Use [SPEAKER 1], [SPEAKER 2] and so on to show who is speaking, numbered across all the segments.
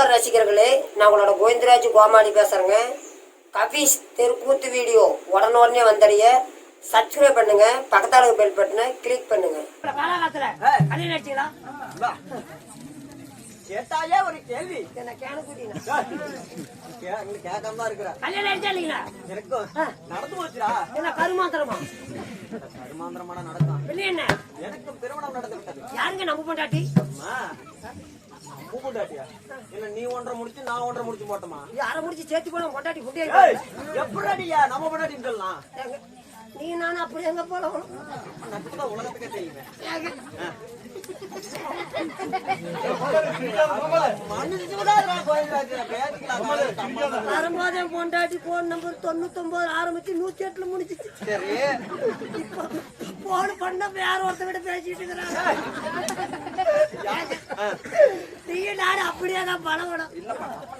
[SPEAKER 1] சினிமாக்கார ரசிகர்களே, நான் உங்களோட கோவிந்தராஜ் கோமாளி பேசுறேங்க. கபீஸ் தெருக்கூத்து வீடியோ உடனே வந்தடைய சப்ஸ்கிரைப் பண்ணுங்க, பக்கத்தால பெல் பட்டனை கிளிக் பண்ணுங்க.
[SPEAKER 2] கேட்டாயே ஒரு கேள்வி
[SPEAKER 1] என்ன
[SPEAKER 2] கேட்காம இருக்கிற எனக்கு நடந்து போச்சுடா.
[SPEAKER 1] என்ன கருமாந்திரமா?
[SPEAKER 2] கருமாந்திரமான நடக்கும்.
[SPEAKER 1] என்ன
[SPEAKER 2] எனக்கு திருமணம் நடந்து விட்டது.
[SPEAKER 1] யாருங்க நம்ம பொண்டாட்டி?
[SPEAKER 2] பொண்டாட்டியா? இல்ல நீ ஒன்றரை முடிச்சு நான் ஒன்றரை முடிச்சு போட்டோமா?
[SPEAKER 1] யாரை முடிச்சு சேர்த்து போன பொண்டாட்டி குட்டியா?
[SPEAKER 2] எப்படியா நம்ம பொண்டாட்டின்னு சொல்லலாம்?
[SPEAKER 1] நீ நானும் அப்படி எங்க போலாம்?
[SPEAKER 2] உலகத்துக்கே தெரியுமே.
[SPEAKER 1] வரும்போதே பொண்டாட்டி போன் நம்பர் 99 ஆரம்பிச்சு 108 முடிச்சிச்சு. போன் பண்ண வேற ஒருத்தவிட பேசிட்டு இருக்கிறாங்க. நீ நாடு அப்படியே தான் பழகணும்.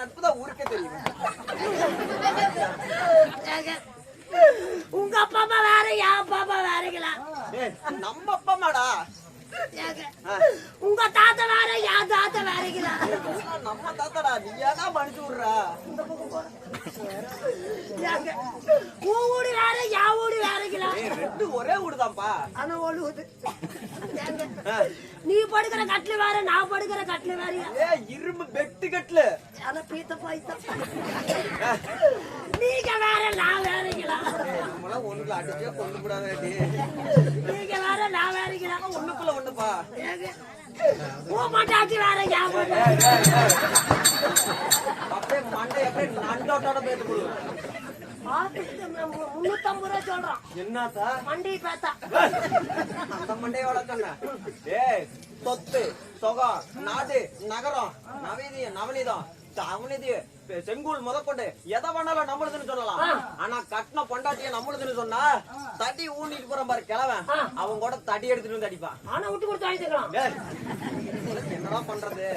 [SPEAKER 2] நட்புதான் ஊருக்கே தெரியும்.
[SPEAKER 1] உங்க அப்பா அம்மா வேற, என் அப்பா அம்மா வேறங்களா?
[SPEAKER 2] நம்ம அப்பா அம்மாடா.
[SPEAKER 1] உங்க தாத்தா வேற, என் தாத்தா வேறங்களா?
[SPEAKER 2] நம்ம தாத்தாடா. நீ ஏன்னா மனுச்சு விடுறா?
[SPEAKER 1] உன் வீடு வேற, என் வீடு வேறங்களா?
[SPEAKER 2] ரெண்டு ஒரே வீடுதான்ப்பா.
[SPEAKER 1] ஆனா ஒழுகுது. நீ படுக்கிற கட்ல வேற, நான் படுக்கிற கட்ல வேறயா?
[SPEAKER 2] இரும்பு பெட்டு கட்ல.
[SPEAKER 1] ஆனா பீத்த பாய்த்தா. நீங்க வேற, நான் வேறங்களா?
[SPEAKER 2] நம்மளாம் ஒண்ணுல அடிச்சே கொண்டு கூடாது.
[SPEAKER 1] நீங்க வேற, நான் வேறங்களா?
[SPEAKER 2] ஒண்ணுக்குள்ள ஒண்ணுப்பா.
[SPEAKER 1] உன் பொண்டாட்டி வேற, என் பொண்டாட்டி
[SPEAKER 2] அப்படியே மண்டை அப்படியே நண்டோட்டோட பேத்து கொடுங்க.
[SPEAKER 1] 350 ரூபா சொல்றான்.
[SPEAKER 2] என்னத்தா
[SPEAKER 1] மண்டி பேத்தா?
[SPEAKER 2] அந்த மண்டையோட சொன்ன. சொத்து சொகம் நாடு நகரம் நவநீதம் செங்கூல் முதற்கொண்டு எதை வேணாலும் நம்மளுதுன்னு சொல்லலாம். ஆனா கட்டின பொண்டாட்டிய நம்மளுதுன்னு சொன்னா தடி ஊனிட்டு போற பாரு கிழவன், அவங்க கூட தடி எடுத்துட்டு வந்து அடிப்பான்.
[SPEAKER 1] ஆனா விட்டு கொடுத்து வாங்கிக்கலாம்.
[SPEAKER 2] என்னடா பண்றது?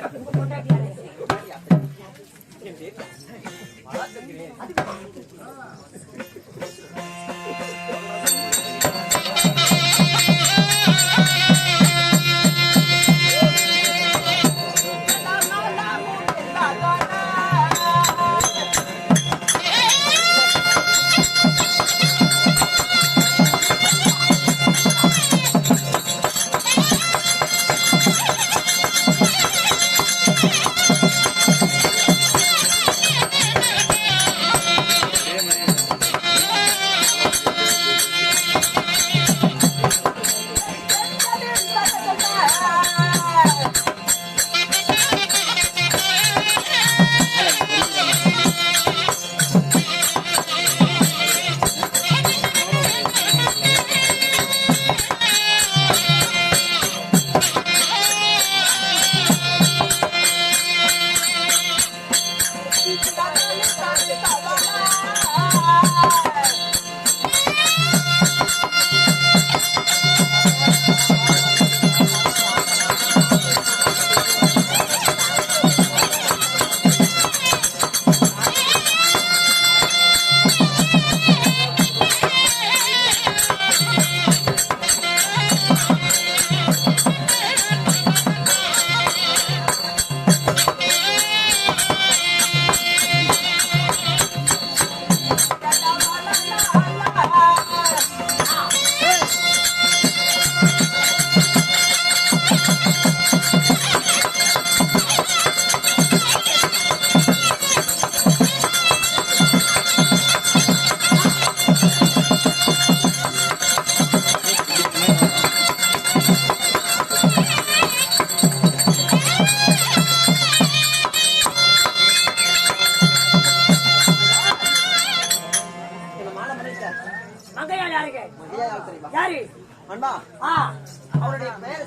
[SPEAKER 2] அவருடைய பேர்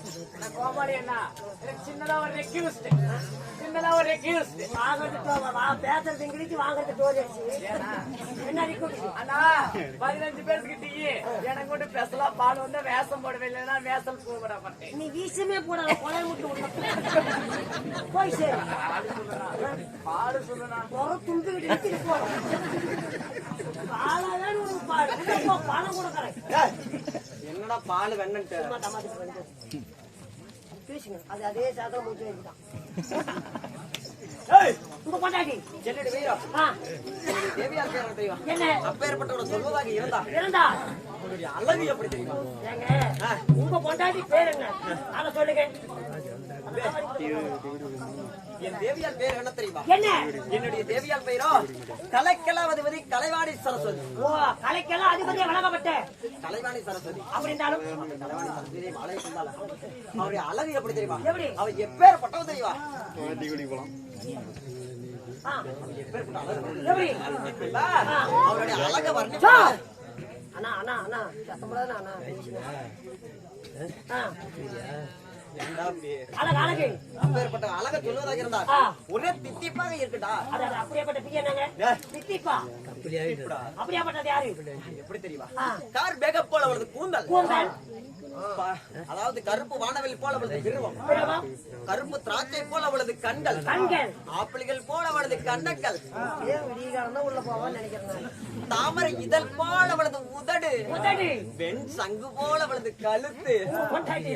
[SPEAKER 2] கோமாளி அண்ணா. சின்னதா ஒரு ரெக்யூஸ்ட், சின்னதா ஒரு ரெக்யூஸ்ட். பேசுறது இங்கிலீஷ், வாங்குறது டோலர்ஸ். என்ன ரிக்யூஸ்ட் அண்ணா? 15 பேருக்கு டீ எனக்கு கூட பேசலாம். பால் வந்து வேஷம் போடவே இல்லைன்னா வேசல் போட மாட்டேன். நீ வீசமே போட கொலை முட்டு போய் சரி பாடு சொல்லுனா ஒரு துண்டு போட பாலாதான் பணம் கொடுக்கறேன். என்னடா பால் வெண்ணன்ட்டு
[SPEAKER 1] பேசுங்க. அது அதே சாதம் முடிச்சு வைக்கலாம்.
[SPEAKER 2] உங்க பொண்டாட்டி
[SPEAKER 3] என்னடி வீரா
[SPEAKER 2] ஆ,
[SPEAKER 3] தேவியார் பேர் என்ன தெரியுமா?
[SPEAKER 2] என்ன
[SPEAKER 3] அப்பேற்பட்டவனை சொல்வதாக இருந்தா
[SPEAKER 2] இருந்தா
[SPEAKER 3] அவனுடைய அழகு எப்படி தெரியுமா?
[SPEAKER 2] ஏங்க உங்க பொண்டாட்டி பேர் என்ன அத சொல்லுங்க.
[SPEAKER 3] என் தேவியார் பேர் என்ன தெரியுமா?
[SPEAKER 2] என்ன
[SPEAKER 3] என்னுடைய தேவியார் பெயரோ கலைக்கலாவதிபதி கலைவாணி சரஸ்வதி.
[SPEAKER 2] ஓ கலைக்கெல்லாம் அதிபதியா வழங்கப்பட்ட
[SPEAKER 3] கலைவாணி சரஸ்வதி
[SPEAKER 2] அப்படின்றாலும்
[SPEAKER 3] கலைவாணி சரஸ்வதி மலை இருந்தாலும் அவருடைய அழகு எப்படி தெரியுமா?
[SPEAKER 2] எப்படி?
[SPEAKER 3] அவன் எப்பேற்பட்டவன் தெரியுமா?
[SPEAKER 2] ஆ,
[SPEAKER 3] எப்பேற்பட்ட அழகு
[SPEAKER 2] எப்படி
[SPEAKER 3] இருக்குல்ல? அவருடைய அழக
[SPEAKER 2] சோ,
[SPEAKER 3] வர்ணிப்பா
[SPEAKER 2] அண்ணா அண்ணா அண்ணா சத்தம் போடாத அண்ணா. ஆ, அழகு அழகு
[SPEAKER 3] அப்பேற்பட்ட அழக சொல்வதாக இருந்தா
[SPEAKER 2] ஆ.
[SPEAKER 3] ஒரே தித்திப்பாக இருக்குடா.
[SPEAKER 2] அது அப்படியாப்பட்ட பிடி என்னங்க தித்திப்பா அப்படியாப்பட்டது யாரு
[SPEAKER 3] எப்படி தெரியுமா?
[SPEAKER 2] ஆ.
[SPEAKER 3] கார் பேக்கப் போல அவளது கூந்தல்
[SPEAKER 2] கூந்தல்
[SPEAKER 3] அதாவது கருப்பு வானவில் போல அவளது விருவம்,
[SPEAKER 2] பிரபம்,
[SPEAKER 3] கருப்பு திராட்சை போல அவளது கண்கள்,
[SPEAKER 2] கண்கள்
[SPEAKER 3] ஆப்பிள்கள் போல அவளது கண்ணக்கள்,
[SPEAKER 2] ஏன் விடிகாலம் தான் உள்ள போவான்னு நினைக்கிறேன்.
[SPEAKER 3] தாமரை இதழ் போல அவளது உதடு,
[SPEAKER 2] உதடு
[SPEAKER 3] வெண் சங்கு போல அவளது கழுத்து,
[SPEAKER 2] கொண்டாடி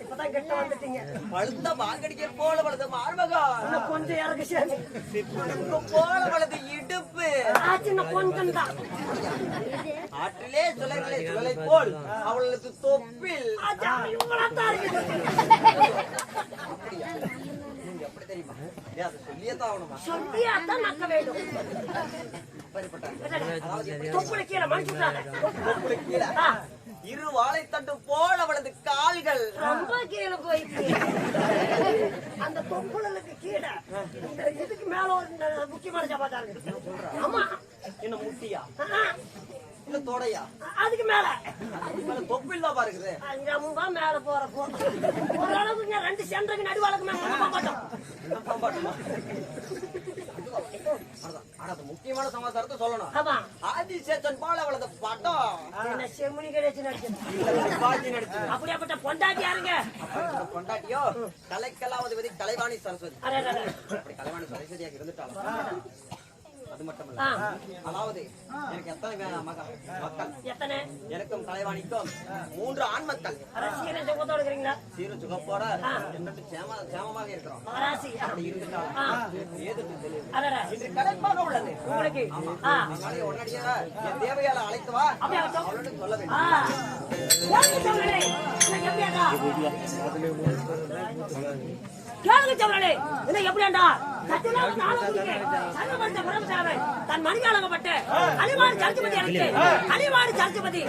[SPEAKER 2] இப்பதான் கெட்ட வந்துட்டீங்க.
[SPEAKER 3] பழுத்த வாங்கடிக்கல் போல அவளது மார்பகம்,
[SPEAKER 2] இன்னும் கொஞ்சம் இறக்கு சேர்ந்து
[SPEAKER 3] சிற்புடுக்கு போல அவளது இடுப்பு,
[SPEAKER 2] சின்ன கொஞ்சம் தான்
[SPEAKER 3] ஆற்றிலே சுழலை போல் அவளது தொப்பில்.
[SPEAKER 2] இவ்வளவுதான் இருக்கு.
[SPEAKER 3] நீங்க எப்படி தெரியுமா? ஏன் அதை சொல்லியேதான் ஆகணுமா?
[SPEAKER 2] சொல்லியாத்தான் நக்க வேண்டும்.
[SPEAKER 3] அப்படிப்பட்ட
[SPEAKER 2] தொப்புளை கீழே மனுஷன்
[SPEAKER 3] தொப்புளு கீழே இரு வாழைத்தண்டு போல அவளது கால்கள்,
[SPEAKER 2] ரொம்ப கீழே போயிட்டு அந்த தொப்புளுக்கு கீழே இந்த இதுக்கு மேல ஒரு முக்கியமான சபாத்தாரு. ஆமா
[SPEAKER 3] இன்னும் முட்டியா
[SPEAKER 2] ஆ,
[SPEAKER 3] இல்ல தொடையா?
[SPEAKER 2] அதுக்கு மேல
[SPEAKER 3] அதுக்கு மேல தொப்பில் தான் பாருக்குது.
[SPEAKER 2] ரொம்ப மேல போறப்போ ஓரளவுக்கு ரெண்டு சென்டருக்கு நடுவாளுக்கு மேல போக மாட்டோம்.
[SPEAKER 3] என்னப்பா பாட்டுமா? அதான். ஆனா அது முக்கியமான சமாச்சாரத்தை சொல்லணும்.
[SPEAKER 2] ஆமா
[SPEAKER 3] ஆதிசேஷன் போல அவளது படம்
[SPEAKER 2] என்ன செம்மணி கிடைச்சு நடிச்சு
[SPEAKER 3] பாஜி நடிச்சது.
[SPEAKER 2] அப்படியாப்பட்ட பொண்டாட்டி யாருங்க?
[SPEAKER 3] அப்படிப்பட்ட பொண்டாட்டியோ கலைக்கலாவதிபதி கலைவாணி சரஸ்வதி.
[SPEAKER 2] அட, அட, அட.
[SPEAKER 3] அப்படி கலைவாணி சரஸ்வதியாக இருந்துட்டாலும் அது மட்டுமல்ல,
[SPEAKER 2] ஆ,
[SPEAKER 3] அதாவது எனக்கு எத்தனை மக்கள்?
[SPEAKER 2] எத்தனை
[SPEAKER 3] எனக்கும் கலைவாணிக்கும் 3 ஆண் மக்கள்.
[SPEAKER 2] அரசியல் சுகத்தோடு இருக்கிறீங்களா?
[SPEAKER 3] சீரு சுகப்போட என்னட்டு சேமமாக இருக்கிறோம்.
[SPEAKER 2] அரசி
[SPEAKER 3] அப்படி இருந்துட்டாலும் ஏதுக்கு தெரியுது.
[SPEAKER 2] அடடா
[SPEAKER 3] இன்று கலைப்பாக உள்ளது.
[SPEAKER 2] உங்களுக்கு ஆ,
[SPEAKER 3] அதனால உடனடியாக என் தேவையால அழைத்து வா,
[SPEAKER 2] அப்படியே அழைத்தோம்.
[SPEAKER 3] அவளுடன் சொல்ல வேண்டும்.
[SPEAKER 2] ஆ, கேளுங்க சவரனே. என்ன எப்படியாண்டா? கேளுங்க சவரனே. என்ன எப்படியாண்டா? சத்தியமாக நாளத்துக்கு சர்வபந்த பிரம்மசாமி தன் மணியாளங்கப்பட்ட அலிவாணி சரஸ்வதி அழைத்து அலிவாணி சரஸ்வதி